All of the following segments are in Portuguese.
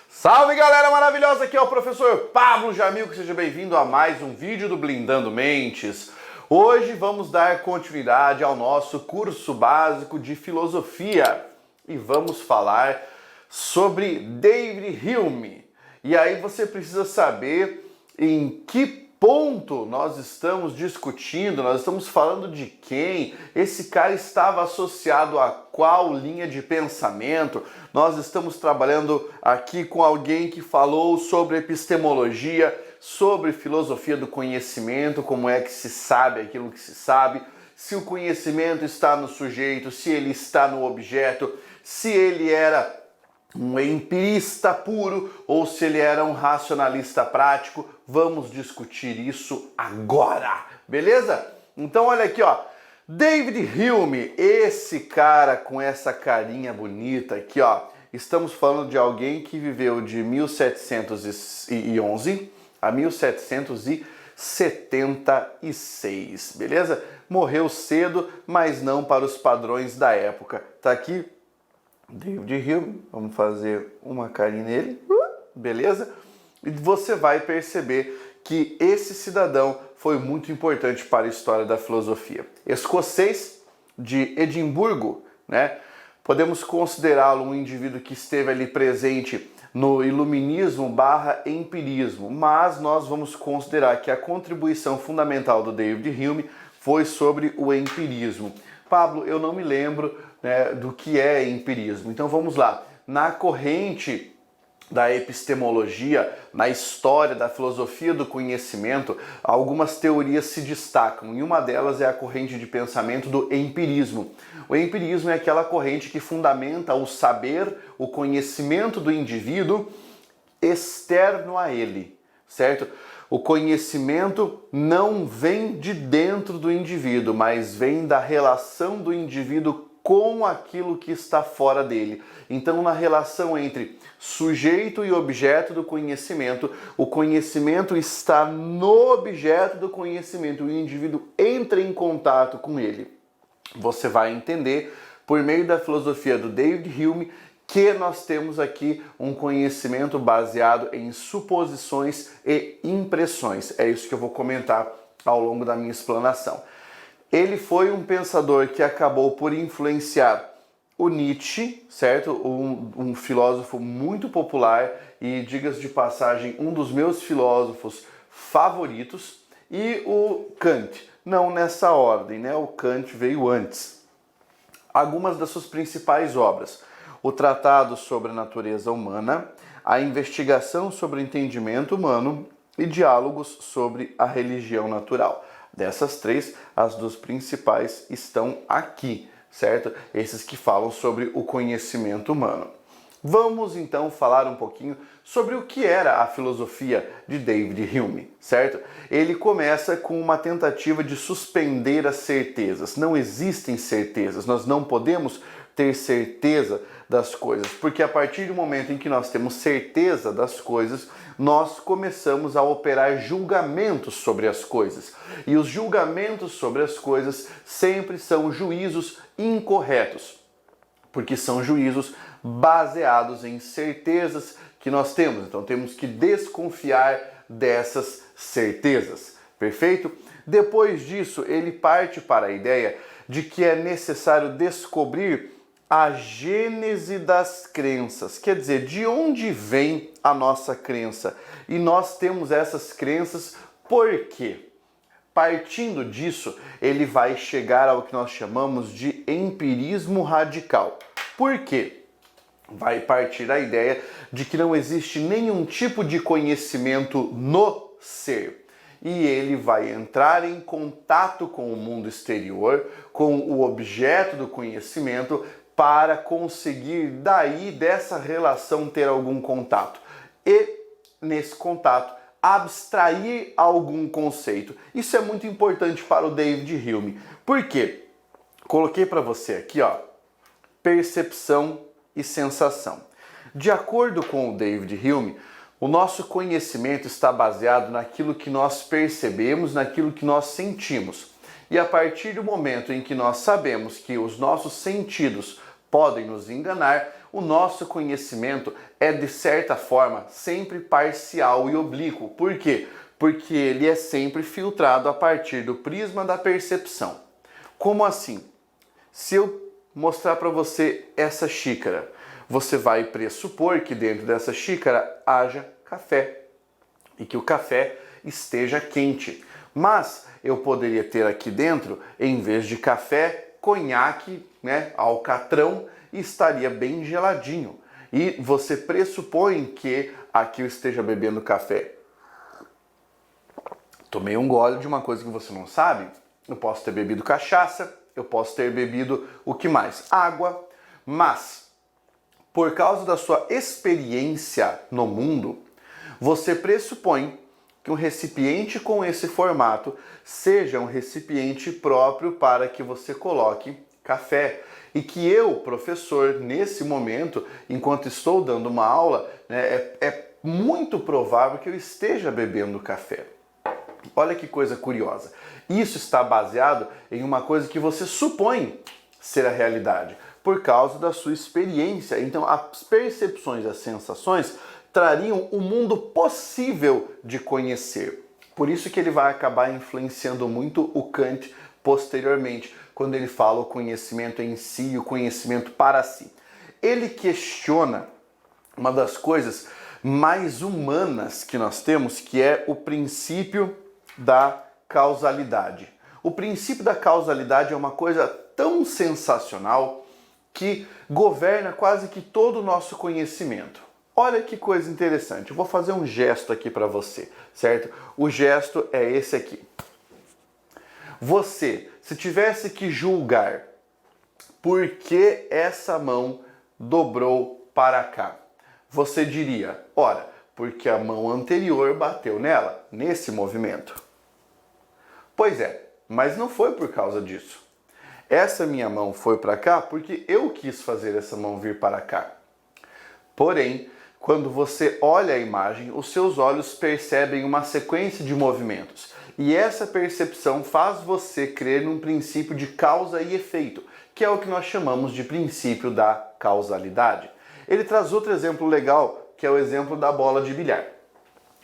Salve galera maravilhosa, aqui é o professor Pablo Jamil, seja bem-vindo a mais um vídeo do Blindando Mentes. Hoje vamos dar continuidade ao nosso curso básico de filosofia e vamos falar sobre David Hume. E aí você precisa saber em que ponto nós estamos discutindo, nós estamos falando de quem, esse cara estava associado a qual linha de pensamento. Nós estamos trabalhando aqui com alguém que falou sobre epistemologia, sobre filosofia do conhecimento, como é que se sabe aquilo que se sabe, se o conhecimento está no sujeito, se ele está no objeto, se ele era um empirista puro ou se ele era um racionalista prático. Vamos discutir isso agora, beleza? Então olha aqui, ó, David Hume, esse cara com essa carinha bonita aqui, ó, estamos falando de alguém que viveu de 1711 a 1776, beleza? Morreu cedo, mas não para os padrões da época. Tá aqui David Hume, vamos fazer uma carinha nele, beleza? E você vai perceber que esse cidadão foi muito importante para a história da filosofia. Escocês de Edimburgo, né? Podemos considerá-lo um indivíduo que esteve ali presente no iluminismo / empirismo, mas nós vamos considerar que a contribuição fundamental do David Hume foi sobre o empirismo. Pablo, eu não me lembro, né, do que é empirismo. Então vamos lá. Na corrente da epistemologia, na história da filosofia do conhecimento, algumas teorias se destacam e uma delas é a corrente de pensamento do empirismo. O empirismo é aquela corrente que fundamenta o saber, o conhecimento do indivíduo externo a ele, certo? O conhecimento não vem de dentro do indivíduo, mas vem da relação do indivíduo com aquilo que está fora dele. Então, na relação entre sujeito e objeto do conhecimento, o conhecimento está no objeto do conhecimento e o indivíduo entra em contato com ele. Você vai entender, por meio da filosofia do David Hume, que nós temos aqui um conhecimento baseado em suposições e impressões. É isso que eu vou comentar ao longo da minha explanação. Ele foi um pensador que acabou por influenciar o Nietzsche, certo? Um filósofo muito popular e, diga-se de passagem, um dos meus filósofos favoritos, e o Kant. Não nessa ordem, né? O Kant veio antes. Algumas das suas principais obras: o Tratado sobre a Natureza Humana, a Investigação sobre o Entendimento Humano e Diálogos sobre a Religião Natural. Dessas três, as duas principais estão aqui, certo? Esses que falam sobre o conhecimento humano. Vamos então falar um pouquinho sobre o que era a filosofia de David Hume, certo? Ele começa com uma tentativa de suspender as certezas. Não existem certezas, nós não podemos ter certeza das coisas, porque a partir do momento em que nós temos certeza das coisas, nós começamos a operar julgamentos sobre as coisas. E os julgamentos sobre as coisas sempre são juízos incorretos, porque são juízos baseados em certezas que nós temos. Então temos que desconfiar dessas certezas. Perfeito? Depois disso, ele parte para a ideia de que é necessário descobrir a gênese das crenças, quer dizer, de onde vem a nossa crença. E nós temos essas crenças por quê? Partindo disso, ele vai chegar ao que nós chamamos de empirismo radical. Por quê? Vai partir da ideia de que não existe nenhum tipo de conhecimento no ser. E ele vai entrar em contato com o mundo exterior, com o objeto do conhecimento, para conseguir daí dessa relação ter algum contato. E nesse contato abstrair algum conceito. Isso é muito importante para o David Hume. Por quê? Coloquei para você aqui, ó, percepção e sensação. De acordo com o David Hume, o nosso conhecimento está baseado naquilo que nós percebemos, naquilo que nós sentimos. E a partir do momento em que nós sabemos que os nossos sentidos podem nos enganar, o nosso conhecimento é, de certa forma, sempre parcial e oblíquo. Por quê? Porque ele é sempre filtrado a partir do prisma da percepção. Como assim? Se eu mostrar para você essa xícara, você vai pressupor que dentro dessa xícara haja café e que o café esteja quente. Mas eu poderia ter aqui dentro, em vez de café, conhaque, alcatrão, e estaria bem geladinho. E você pressupõe que aqui eu esteja bebendo café. Tomei um gole de uma coisa que você não sabe. Eu posso ter bebido cachaça, eu posso ter bebido o que mais? Água. Mas, por causa da sua experiência no mundo, você pressupõe que um recipiente com esse formato seja um recipiente próprio para que você coloque café. E que eu, professor, nesse momento, enquanto estou dando uma aula, é muito provável que eu esteja bebendo café. Olha que coisa curiosa. Isso está baseado em uma coisa que você supõe ser a realidade, por causa da sua experiência. Então, as percepções, as sensações trariam o mundo possível de conhecer. Por isso que ele vai acabar influenciando muito o Kant posteriormente, quando ele fala o conhecimento em si, o conhecimento para si. Ele questiona uma das coisas mais humanas que nós temos, que é o princípio da causalidade. O princípio da causalidade é uma coisa tão sensacional que governa quase que todo o nosso conhecimento. Olha que coisa interessante. Eu vou fazer um gesto aqui para você, certo? O gesto é esse aqui. Você, se tivesse que julgar por que essa mão dobrou para cá, você diria, ora, porque a mão anterior bateu nela, nesse movimento. Pois é, mas não foi por causa disso. Essa minha mão foi para cá porque eu quis fazer essa mão vir para cá. Porém, quando você olha a imagem, os seus olhos percebem uma sequência de movimentos. E essa percepção faz você crer num princípio de causa e efeito, que é o que nós chamamos de princípio da causalidade. Ele traz outro exemplo legal, que é o exemplo da bola de bilhar.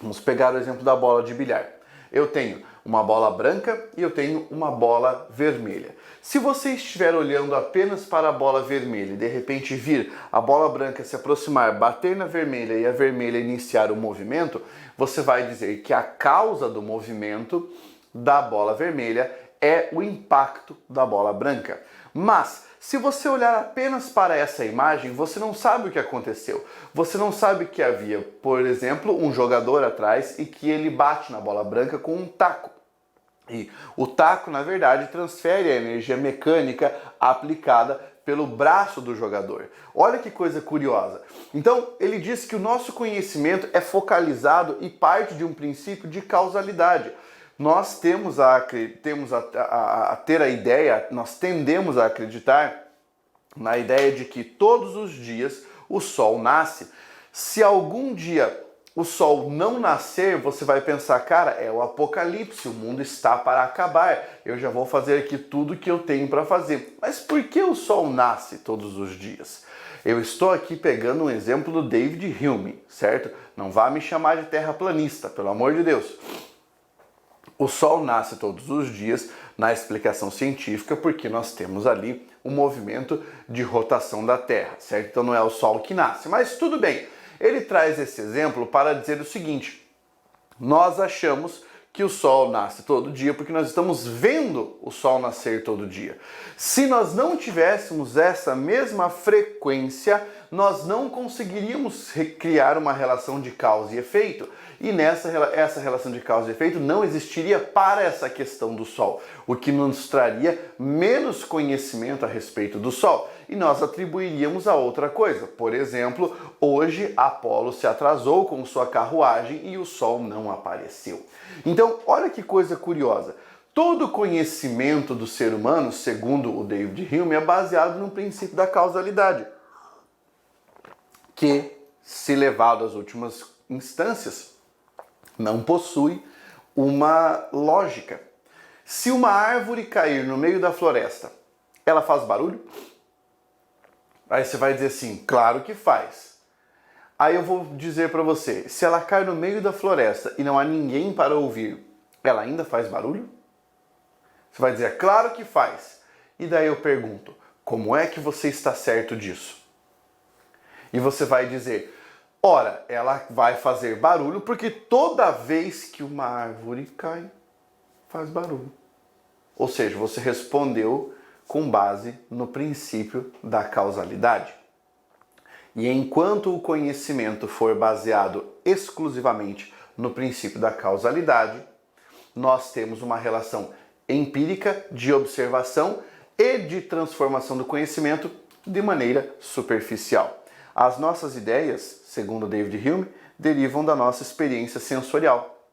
Vamos pegar o exemplo da bola de bilhar. Eu tenho uma bola branca e eu tenho uma bola vermelha. Se você estiver olhando apenas para a bola vermelha e de repente vir a bola branca se aproximar, bater na vermelha e a vermelha iniciar o movimento, você vai dizer que a causa do movimento da bola vermelha é o impacto da bola branca. Mas, se você olhar apenas para essa imagem, você não sabe o que aconteceu. Você não sabe que havia, por exemplo, um jogador atrás e que ele bate na bola branca com um taco. E o taco, na verdade, transfere a energia mecânica aplicada pelo braço do jogador. Olha que coisa curiosa. Então, ele diz que o nosso conhecimento é focalizado e parte de um princípio de causalidade. Nós tendemos a acreditar na ideia de que todos os dias o sol nasce. Se algum dia o sol não nascer, você vai pensar, cara, é o apocalipse, o mundo está para acabar, eu já vou fazer aqui tudo que eu tenho para fazer. Mas por que o sol nasce todos os dias? Eu estou aqui pegando um exemplo do David Hume, certo? Não vá me chamar de terraplanista, pelo amor de Deus. O Sol nasce todos os dias na explicação científica porque nós temos ali um movimento de rotação da Terra, certo? Então não é o Sol que nasce, mas tudo bem. Ele traz esse exemplo para dizer o seguinte: nós achamos que o Sol nasce todo dia porque nós estamos vendo o Sol nascer todo dia. Se nós não tivéssemos essa mesma frequência, nós não conseguiríamos criar uma relação de causa e efeito. E essa relação de causa e efeito não existiria para essa questão do Sol, o que nos traria menos conhecimento a respeito do Sol. E nós atribuiríamos a outra coisa. Por exemplo, hoje Apolo se atrasou com sua carruagem e o Sol não apareceu. Então, olha que coisa curiosa. Todo conhecimento do ser humano, segundo o David Hume, é baseado no princípio da causalidade, que, se levado às últimas instâncias, não possui uma lógica. Se uma árvore cair no meio da floresta, ela faz barulho? Aí você vai dizer assim, claro que faz. Aí eu vou dizer para você, se ela cai no meio da floresta e não há ninguém para ouvir, ela ainda faz barulho? Você vai dizer, claro que faz. E daí eu pergunto, como é que você está certo disso? E você vai dizer, ora, ela vai fazer barulho porque toda vez que uma árvore cai, faz barulho. Ou seja, você respondeu com base no princípio da causalidade. E enquanto o conhecimento for baseado exclusivamente no princípio da causalidade, nós temos uma relação empírica de observação e de transformação do conhecimento de maneira superficial. As nossas ideias, segundo David Hume, derivam da nossa experiência sensorial.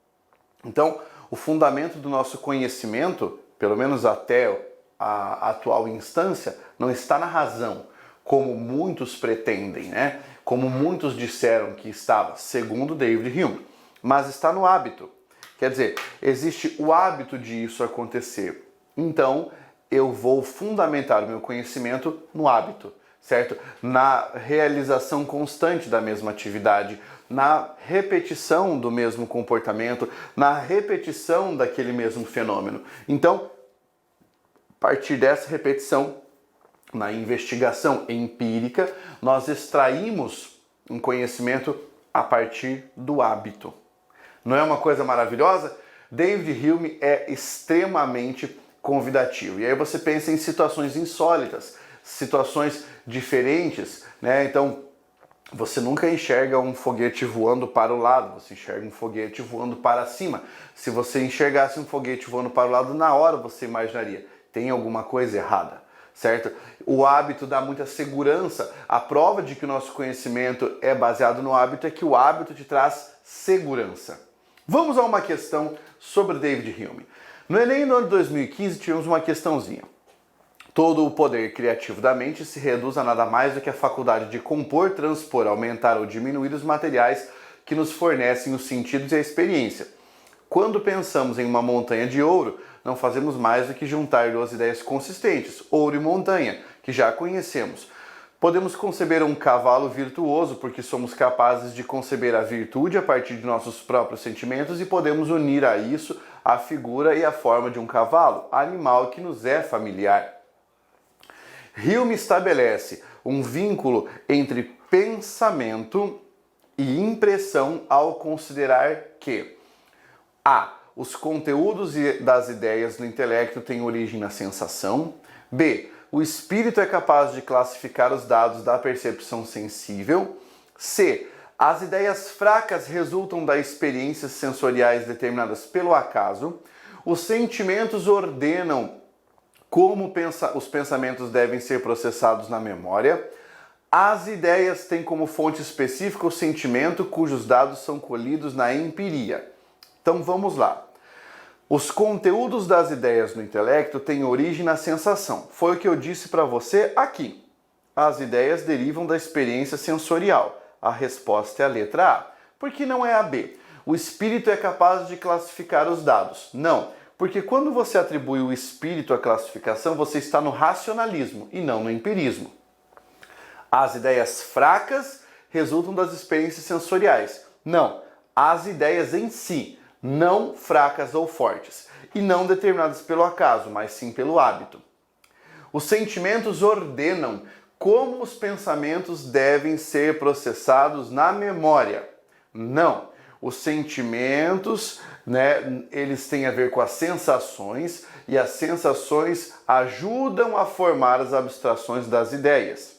Então, o fundamento do nosso conhecimento, pelo menos até a atual instância, não está na razão, como muitos pretendem, né? Como muitos disseram que estava, segundo David Hume, mas está no hábito. Quer dizer, existe o hábito de isso acontecer. Então, eu vou fundamentar o meu conhecimento no hábito, certo? Na realização constante da mesma atividade, na repetição do mesmo comportamento, na repetição daquele mesmo fenômeno. Então, a partir dessa repetição, na investigação empírica, nós extraímos um conhecimento a partir do hábito. Não é uma coisa maravilhosa? David Hume é extremamente convidativo. E aí você pensa em situações insólitas, situações diferentes, né? Então, você nunca enxerga um foguete voando para o lado, você enxerga um foguete voando para cima. Se você enxergasse um foguete voando para o lado, na hora você imaginaria, tem alguma coisa errada, certo? O hábito dá muita segurança. A prova de que o nosso conhecimento é baseado no hábito é que o hábito te traz segurança. Vamos a uma questão sobre David Hume. No Enem do ano de 2015 tivemos uma questãozinha. Todo o poder criativo da mente se reduz a nada mais do que a faculdade de compor, transpor, aumentar ou diminuir os materiais que nos fornecem os sentidos e a experiência. Quando pensamos em uma montanha de ouro, não fazemos mais do que juntar duas ideias consistentes, ouro e montanha, que já conhecemos. Podemos conceber um cavalo virtuoso porque somos capazes de conceber a virtude a partir de nossos próprios sentimentos e podemos unir a isso a figura e a forma de um cavalo, animal que nos é familiar. Hume estabelece um vínculo entre pensamento e impressão ao considerar que a. Os conteúdos das ideias no intelecto têm origem na sensação. B. O espírito é capaz de classificar os dados da percepção sensível. C. As ideias fracas resultam das experiências sensoriais determinadas pelo acaso. Os sentimentos ordenam como os pensamentos devem ser processados na memória. As ideias têm como fonte específica o sentimento, cujos dados são colhidos na empiria. Então vamos lá. Os conteúdos das ideias no intelecto têm origem na sensação. Foi o que eu disse para você aqui. As ideias derivam da experiência sensorial. A resposta é a letra A. Por que não é a B? O espírito é capaz de classificar os dados. Não, porque quando você atribui o espírito à classificação, você está no racionalismo e não no empirismo. As ideias fracas resultam das experiências sensoriais. Não, as ideias em si, não fracas ou fortes, e não determinadas pelo acaso, mas sim pelo hábito. Os sentimentos ordenam como os pensamentos devem ser processados na memória. Não, os sentimentos, eles têm a ver com as sensações, e as sensações ajudam a formar as abstrações das ideias.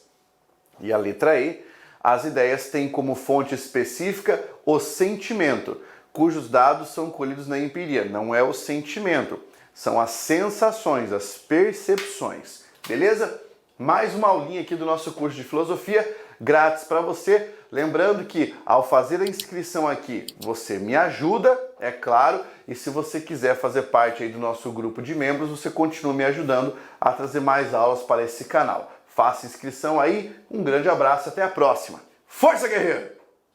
E a letra E, as ideias têm como fonte específica o sentimento, cujos dados são colhidos na empiria. Não é o sentimento, são as sensações, as percepções. Beleza? Mais uma aulinha aqui do nosso curso de filosofia, grátis para você. Lembrando que ao fazer a inscrição aqui, você me ajuda, é claro, e se você quiser fazer parte aí do nosso grupo de membros, você continua me ajudando a trazer mais aulas para esse canal. Faça inscrição aí, um grande abraço, até a próxima. Força, guerreiro!